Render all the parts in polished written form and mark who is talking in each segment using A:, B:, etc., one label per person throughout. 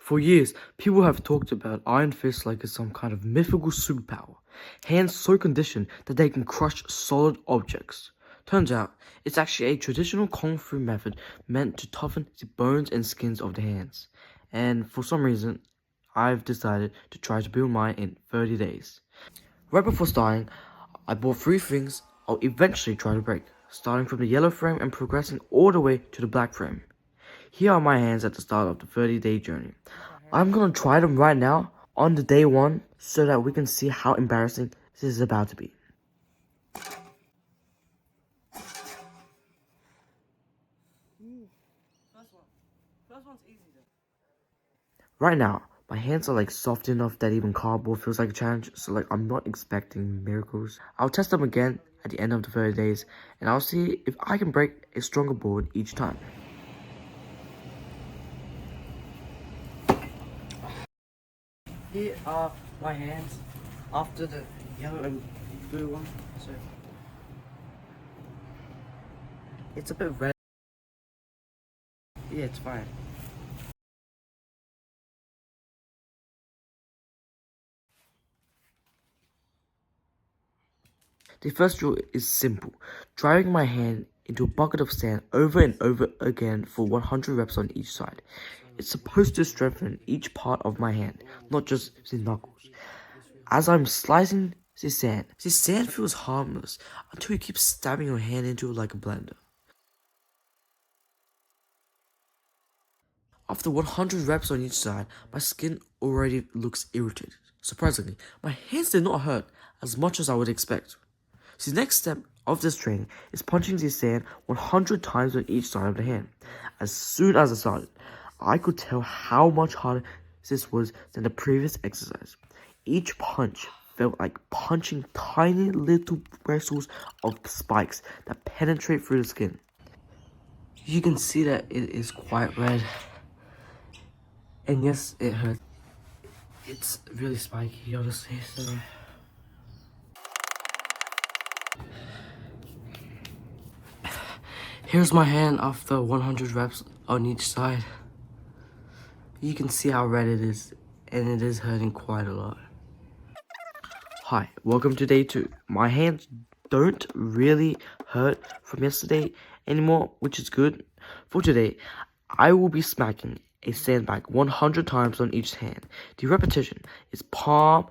A: For years, people have talked about Iron Fist like it's some kind of mythical superpower, hands so conditioned that they can crush solid objects. Turns out, it's actually a traditional kung fu method meant to toughen the bones and skins of the hands. And for some reason, I've decided to try to build mine in 30 days. Right before starting, I bought 3 things I'll eventually try to break, starting from the yellow frame and progressing all the way to the black frame. Here are my hands at the start of the 30-day journey. I'm gonna try them right now on the day 1 so that we can see how embarrassing this is about to be.
B: First one's easy though.
A: Right now, my hands are like soft enough that even cardboard feels like a challenge, so like I'm not expecting miracles. I'll test them again at the end of the 30 days and I'll see if I can break a stronger board each time. Here are my hands after the yellow and blue one. So it's a bit red. Yeah, it's fine. The first rule is simple. Driving my hand into a bucket of sand over and over again for 100 reps on each side. It's supposed to strengthen each part of my hand, not just the knuckles. As I'm slicing the sand feels harmless until you keep stabbing your hand into it like a blender. After 100 reps on each side, my skin already looks irritated. Surprisingly, my hands did not hurt as much as I would expect. So the next step of this training is punching the sand 100 times on each side of the hand. As soon as I started, I could tell how much harder this was than the previous exercise. Each punch felt like punching tiny little bristles of spikes that penetrate through the skin. You can see that it is quite red. And yes, it hurts. It's really spiky, honestly, so... Here's my hand after 100 reps on each side. You can see how red it is, and it is hurting quite a lot. Hi, welcome to day 2. My hands don't really hurt from yesterday anymore, which is good. For today, I will be smacking a sandbag 100 times on each hand. The repetition is palm,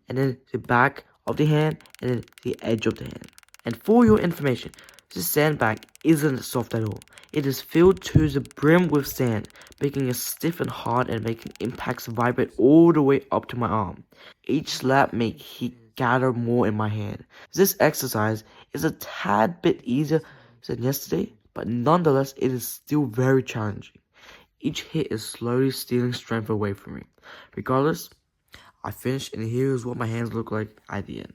A: and then the back of the hand, and then the edge of the hand. And for your information, this sandbag isn't soft at all. It is filled to the brim with sand, making it stiff and hard and making impacts vibrate all the way up to my arm. Each slap makes heat gather more in my hand. This exercise is a tad bit easier than yesterday, but nonetheless it is still very challenging. Each hit is slowly stealing strength away from me. Regardless, I finished, and here's what my hands look like at the end.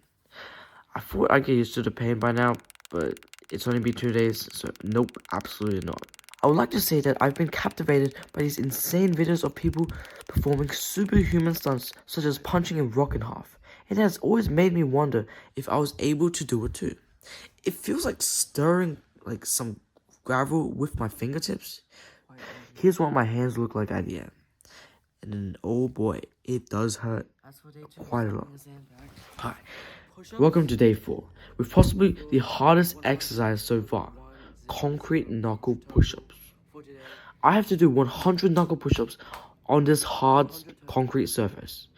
A: I thought I'd get used to the pain by now, but it's only been 2 days, so nope, absolutely not. I would like to say that I've been captivated by these insane videos of people performing superhuman stunts such as punching a rock in half. It has always made me wonder if I was able to do it too. It feels like stirring like some gravel with my fingertips. Here's what my hands look like at the end. And then, oh boy, it does hurt quite a lot. Hi, welcome to day 4, with possibly the hardest exercise so far, concrete knuckle push-ups. I have to do 100 knuckle push-ups on this hard concrete surface.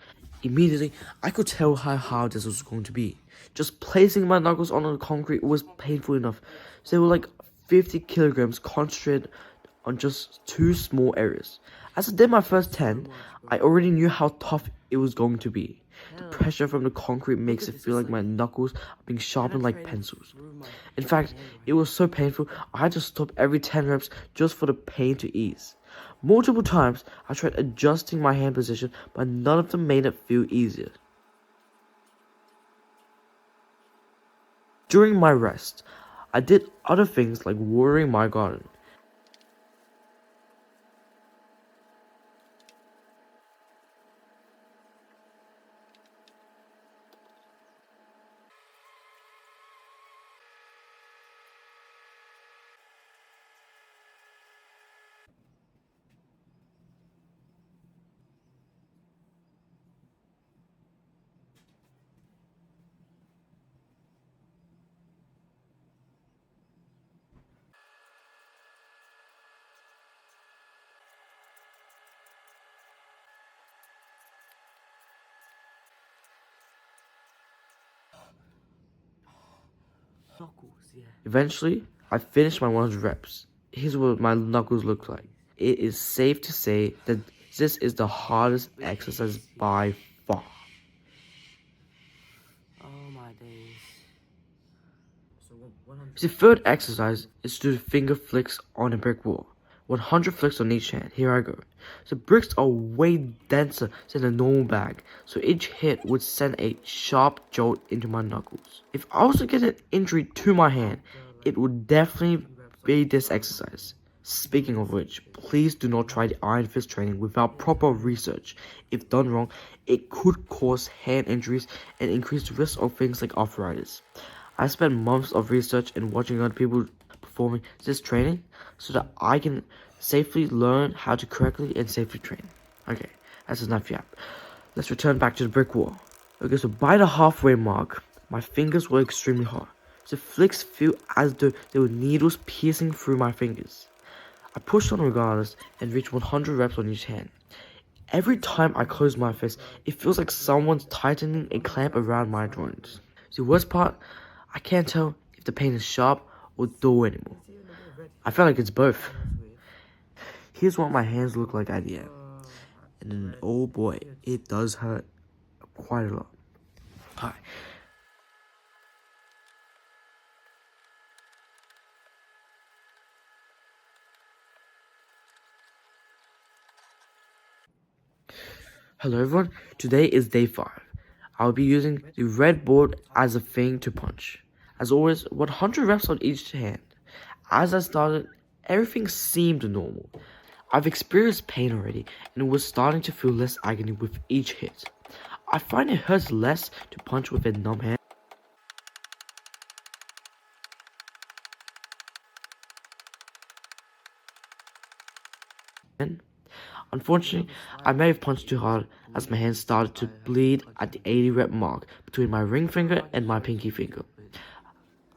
A: Immediately, I could tell how hard this was going to be. Just placing my knuckles on the concrete was painful enough, so they were like 50 kilograms concentrated on just 2 small areas. As I did my first 10, I already knew how tough it was going to be. The pressure from the concrete makes it feel like my knuckles are being sharpened like pencils. In fact, it was so painful, I had to stop every 10 reps just for the pain to ease. Multiple times, I tried adjusting my hand position, but none of them made it feel easier. During my rest, I did other things like watering my garden. Eventually, I finished my 100 reps. Here's what my knuckles look like. It is safe to say that this is the hardest exercise by far.
B: Oh my days. So 100.
A: The third exercise is to do finger flicks on a brick wall. 100 flicks on each hand. Here I go. The bricks are way denser than a normal bag, so each hit would send a sharp jolt into my knuckles. If I was to get an injury to my hand, it would definitely be this exercise. Speaking of which, please do not try the Iron Fist training without proper research. If done wrong, it could cause hand injuries and increase the risk of things like arthritis. I spent months of research and watching other people performing this training so that I can safely learn how to correctly and safely train. Okay, that's enough yap. Let's return back to the brick wall. Okay, so by the halfway mark, my fingers were extremely hot. The flicks feel as though there were needles piercing through my fingers. I pushed on regardless and reached 100 reps on each hand. Every time I close my fist, it feels like someone's tightening a clamp around my joints. The worst part, I can't tell if the pain is sharp or dull anymore. I feel like it's both. Here's what my hands look like at the end. And then, oh boy, it does hurt quite a lot. Hi. Hello everyone, today is day 5. I'll be using the red board as a thing to punch. As always, 100 reps on each hand. As I started, everything seemed normal. I've experienced pain already and was starting to feel less agony with each hit. I find it hurts less to punch with a numb hand. Unfortunately, I may have punched too hard as my hand started to bleed at the 80 rep mark between my ring finger and my pinky finger.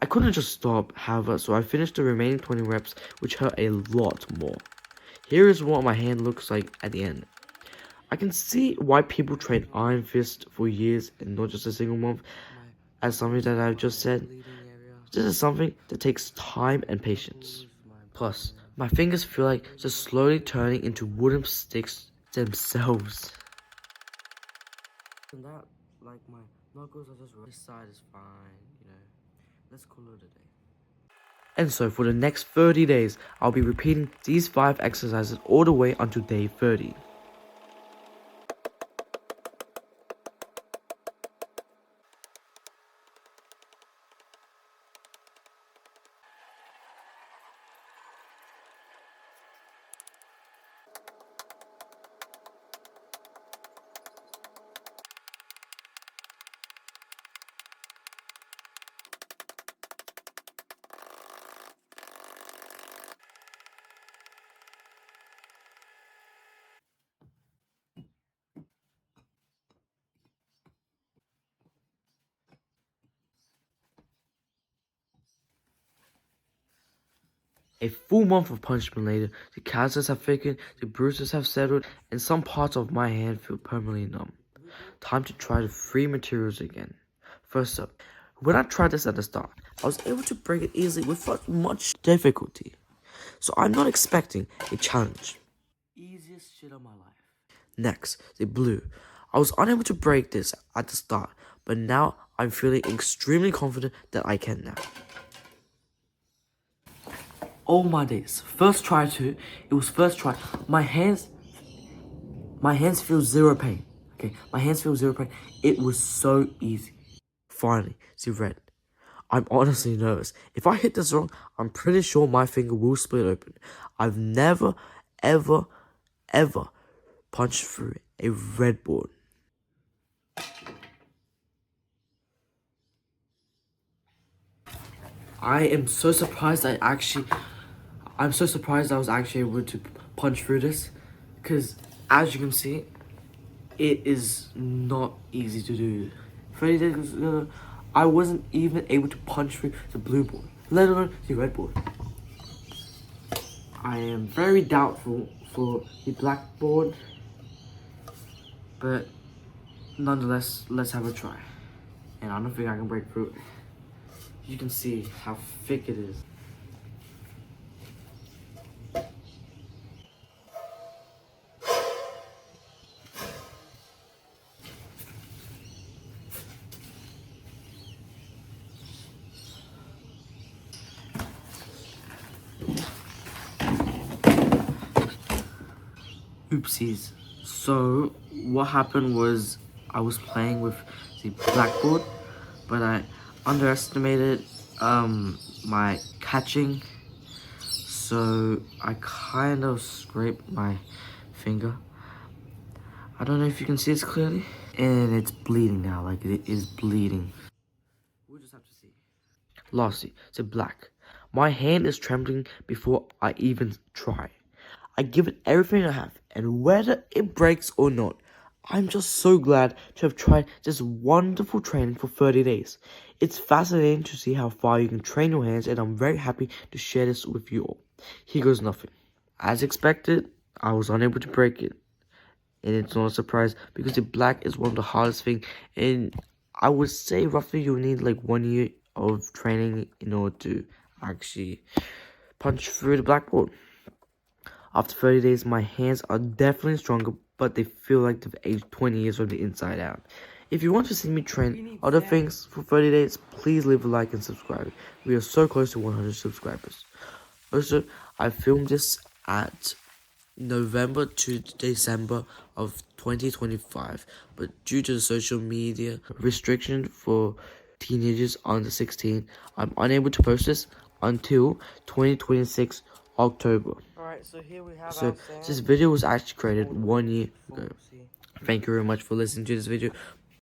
A: I couldn't just stop, however, so I finished the remaining 20 reps, which hurt a lot more. Here is what my hand looks like at the end. I can see why people train Iron Fist for years and not just a single month, as something that I've just said. This is something that takes time and patience. Plus, my fingers feel like they're slowly turning into wooden sticks themselves.
B: And that, like my knuckles are just right. This side is fine, you know. Let's call it a day.
A: And so for the next 30 days, I'll be repeating these 5 exercises all the way until day 30. A full month of punishment later, the calluses have thickened, the bruises have settled, and some parts of my hand feel permanently numb. Time to try the 3 materials again. First up, when I tried this at the start, I was able to break it easily without much difficulty. So I'm not expecting a challenge.
B: Easiest shit of my life.
A: Next, the blue. I was unable to break this at the start, but now I'm feeling extremely confident that I can now.
B: Oh my days. First try too. It was first try. My hands feel zero pain. Okay, my hands feel zero pain. It was so easy.
A: Finally, the red. I'm honestly nervous. If I hit this wrong, I'm pretty sure my finger will split open. I've never, ever, ever punched through a red board.
B: I am so surprised I'm so surprised I was actually able to punch through this. Because, as you can see, it is not easy to do. 30 days ago, I wasn't even able to punch through the blue board, let alone the red board. I am very doubtful for the black board, but nonetheless, let's have a try. And I don't think I can break through it. You can see how thick it is. Oopsies. So what happened was I was playing with the blackboard, but I underestimated my catching, so I kind of scraped my finger. I don't know if you can see this clearly, and it's bleeding now. Like, it is bleeding. We'll just have to see. Lastly, to black. My hand is trembling before I even try. I give it everything I have, and whether it breaks or not, I'm just so glad to have tried this wonderful training for 30 days. It's fascinating to see how far you can train your hands, and I'm very happy to share this with you all. Here goes nothing. As expected, I was unable to break it. And it's not a surprise because the black is one of the hardest things, and I would say roughly you need like 1 year of training in order to actually punch through the blackboard. After 30 days, my hands are definitely stronger, but they feel like they've aged 20 years from the inside out. If you want to see me train other things for 30 days, please leave a like and subscribe. We are so close to 100 subscribers. Also, I filmed this at November to December of 2025, but due to the social media restriction for teenagers under 16, I'm unable to post this until 2026 October.
A: Alright, so here we have
B: So this video was actually created 1 year ago. Thank you very much for listening to this video.